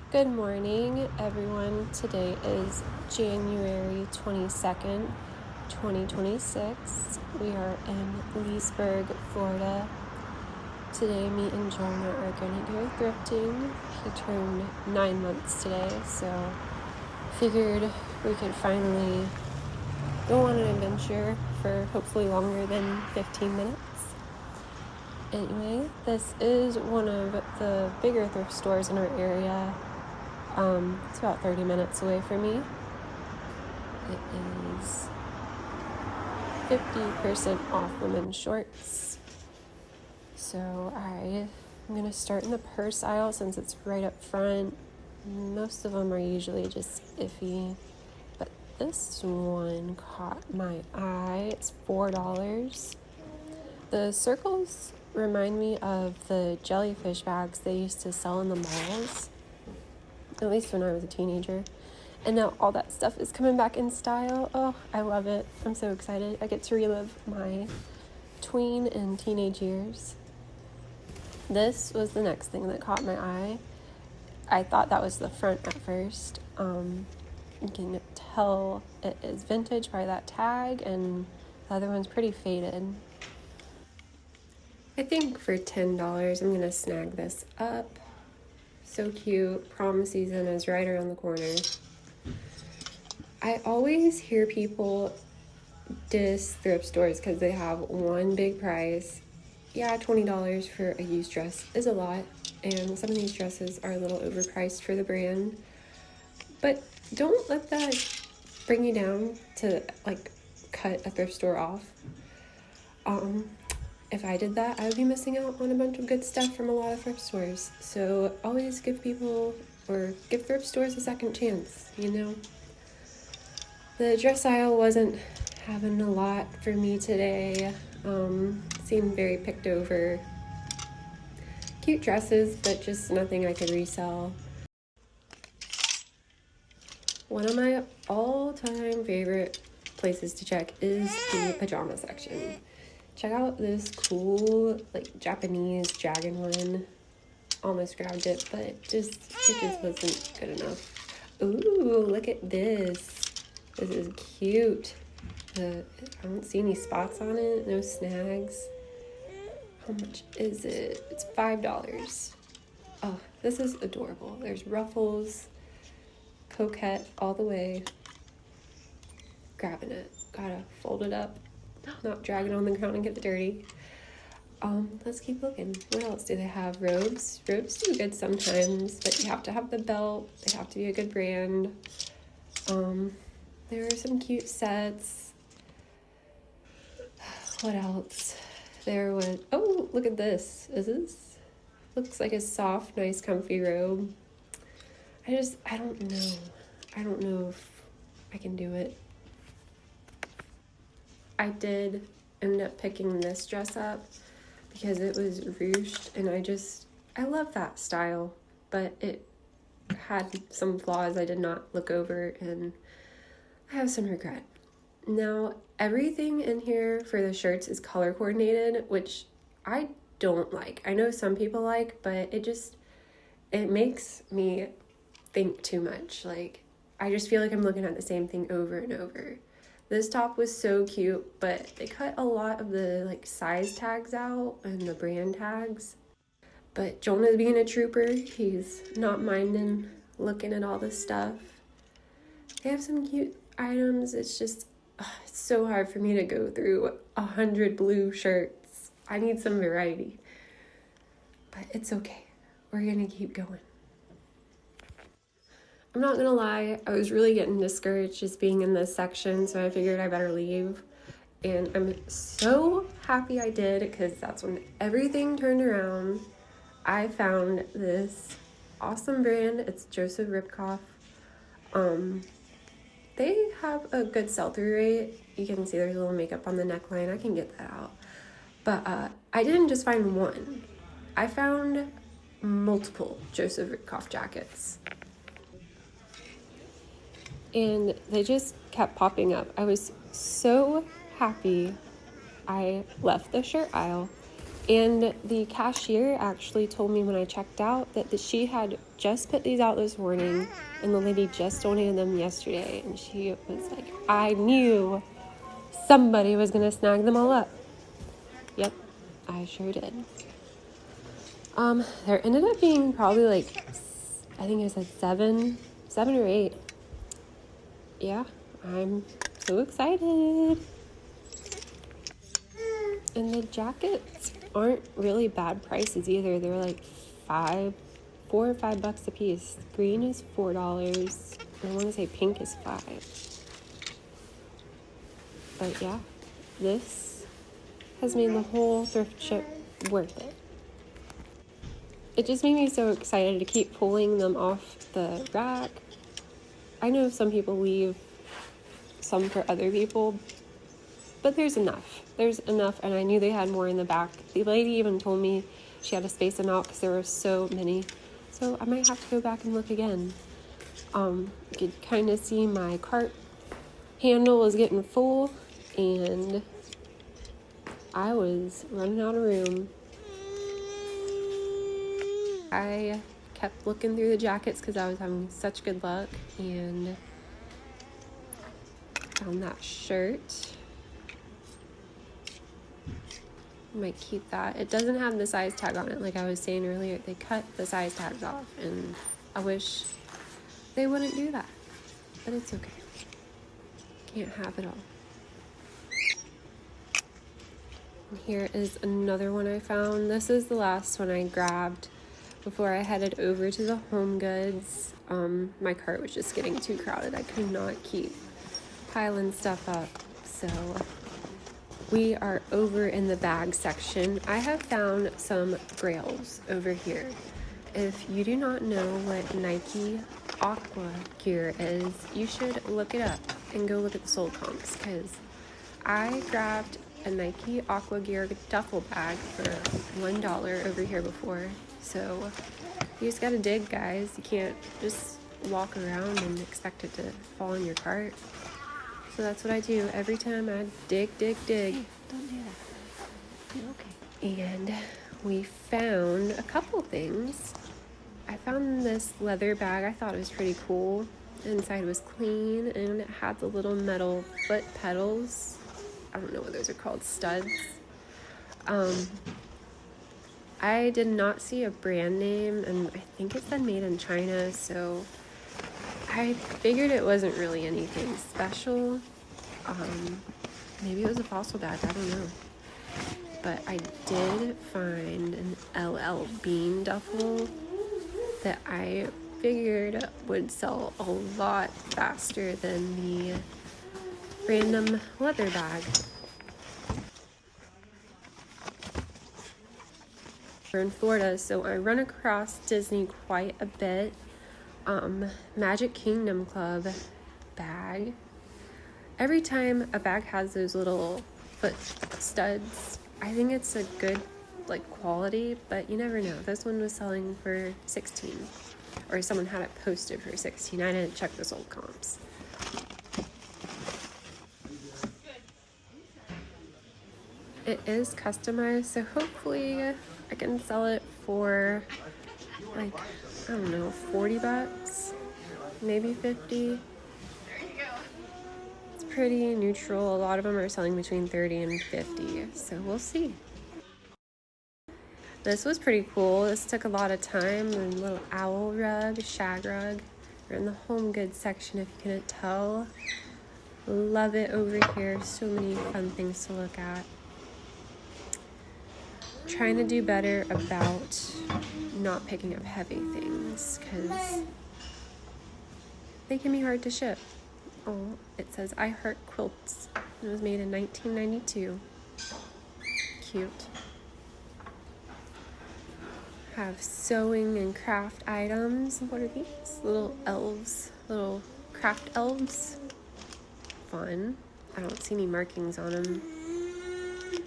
Good morning, everyone. Today is January 22nd, 2026. We are in Leesburg, Florida. Today, me and Jonah are going to go thrifting. He turned 9 months today, so figured we could finally go on an adventure for hopefully longer than 15 minutes. Anyway, this is one of the bigger thrift stores in our area. It's about 30 minutes away from me. It is 50% off women's shorts. So I'm going to start in the purse aisle since it's right up front. Most of them are usually just iffy, but this one caught my eye. It's $4. The circles remind me of the jellyfish bags they used to sell in the malls, at least when I was a teenager. And now all that stuff is coming back in style. Oh, I love it. I'm so excited. I get to relive my tween and teenage years. This was the next thing that caught my eye. I thought that was the front at first. You can tell it is vintage by that tag, and the other one's pretty faded. I think for $10 I'm gonna snag this up. So cute. Prom season is right around the corner. I always hear people diss thrift stores because they have one big price. Yeah, $20 for a used dress is a lot, and some of these dresses are a little overpriced for the brand. But don't let that bring you down to cut a thrift store off. If I did that, I would be missing out on a bunch of good stuff from a lot of thrift stores. So always give thrift stores a second chance, you know? The dress aisle wasn't having a lot for me today. Seemed very picked over. Cute dresses, but just nothing I could resell. One of my all-time favorite places to check is the pajama section. Check out this cool, Japanese dragon one. Almost grabbed it, but it just wasn't good enough. Ooh, look at this. This is cute. I don't see any spots on it, no snags. How much is it? It's $5. Oh, this is adorable. There's ruffles, coquette all the way. Grabbing it. Gotta fold it up, not drag it on the ground and get dirty. Let's keep looking. What else do they have? Robes. Robes do good sometimes, but you have to have the belt. They have to be a good brand. There are some cute sets. What else? There was, oh, look at this. Looks like a soft, nice, comfy robe. I don't know. I don't know if I can do it. I did end up picking this dress up because it was ruched, and I love that style, but it had some flaws I did not look over, and I have some regret. Now, everything in here for the shirts is color coordinated, which I don't like. I know some people like, but it makes me think too much. I just feel like I'm looking at the same thing over and over. This top was so cute, but they cut a lot of the size tags out and the brand tags. But Jonah's being a trooper. He's not minding looking at all this stuff. They have some cute items. It's just, it's so hard for me to go through 100 blue shirts. I need some variety. But it's okay. We're gonna keep going. I'm not gonna lie, I was really getting discouraged just being in this section, so I figured I better leave. And I'm so happy I did, because that's when everything turned around. I found this awesome brand. It's Joseph Ripkoff. They have a good sell-through rate. You can see there's a little makeup on the neckline. I can get that out. But I didn't just find one. I found multiple Joseph Ripkoff jackets. And they just kept popping up. I was so happy I left the shirt aisle And the cashier actually told me when I checked out that she had just put these out this morning and the lady just donated them yesterday. And she was like, I knew somebody was going to snag them all up. Yep, I sure did. There ended up being probably like, I think I said seven or eight. Yeah, I'm so excited. And the jackets aren't really bad prices either. They're like $4 or $5 a piece. Green is $4. I want to say pink is $5. But yeah, this has made the whole thrift trip worth it. It just made me so excited to keep pulling them off the rack. I know some people leave some for other people, but there's enough. There's enough, and I knew they had more in the back. The lady even told me she had to space them out because there were so many. So I might have to go back and look again. You could kind of see my cart handle was getting full, and I was running out of room. I kept looking through the jackets because I was having such good luck, and found that shirt. I might keep that. It doesn't have the size tag on it like I was saying earlier. They cut the size tags off, and I wish they wouldn't do that, but it's okay. Can't have it all. And here is another one I found. This is the last one I grabbed before I headed over to the Home Goods. My cart was just getting too crowded. I could not keep piling stuff up, so we are over in the bag section. I have found some grails over here. If you do not know what Nike Aqua gear is, you should look it up and go look at the sold comps, because I grabbed a Nike Aqua gear duffel bag for $1 over here before. So you just gotta dig, guys. You can't just walk around and expect it to fall in your cart. So that's what I do every time. I dig. Don't do that. You're okay. And we found a couple things. I found this leather bag. I thought it was pretty cool. The inside was clean, and it had the little metal foot pedals. I don't know what those are called, studs. I did not see a brand name, and I think it said made in China, so I figured it wasn't really anything special. Maybe it was a fossil bag, I don't know. But I did find an LL Bean duffel that I figured would sell a lot faster than the random leather bag. We're in Florida, so I run across Disney quite a bit. Magic Kingdom Club bag. Every time a bag has those little foot studs, I think it's a good quality, but you never know. This one was selling for $16, or someone had it posted for $16. I didn't check the sold comps. It is customized, so hopefully I can sell it for I don't know, $40, maybe 50. It's pretty neutral. A lot of them are selling between 30 and 50, so we'll see. This was pretty cool. This took a lot of time. A little owl rug, shag rug. We're in the Home Goods section, if you couldn't tell. Love it over here. So many fun things to look at. Trying to do better about not picking up heavy things, because they can be hard to ship. Oh, it says I Heart Quilts. It was made in 1992. Cute. Have sewing and craft items. What are these? Little elves. Little craft elves. Fun. I don't see any markings on them.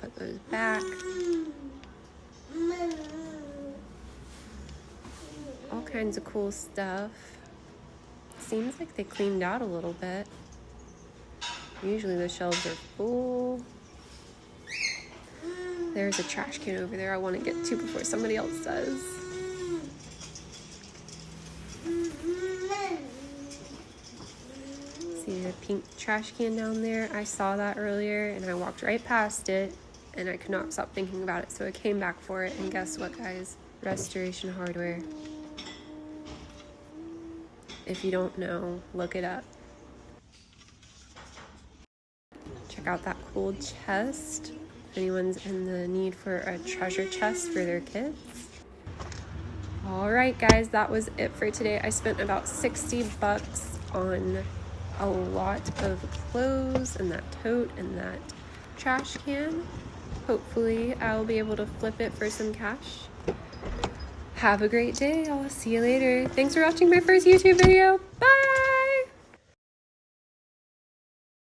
Put those back. All kinds of cool stuff. Seems like they cleaned out a little bit. Usually the shelves are full. There's a trash can over there I want to get to before somebody else does. See the pink trash can down there? I saw that earlier and I walked right past it and I could not stop thinking about it, so I came back for it, and guess what, guys? Restoration Hardware. If you don't know, look it up. Check out that cool chest. If anyone's in the need for a treasure chest for their kids. Alright guys, that was it for today. I spent about 60 bucks on a lot of clothes and that tote and that trash can. Hopefully I'll be able to flip it for some cash. Have a great day. I'll see you later. Thanks for watching my first YouTube video.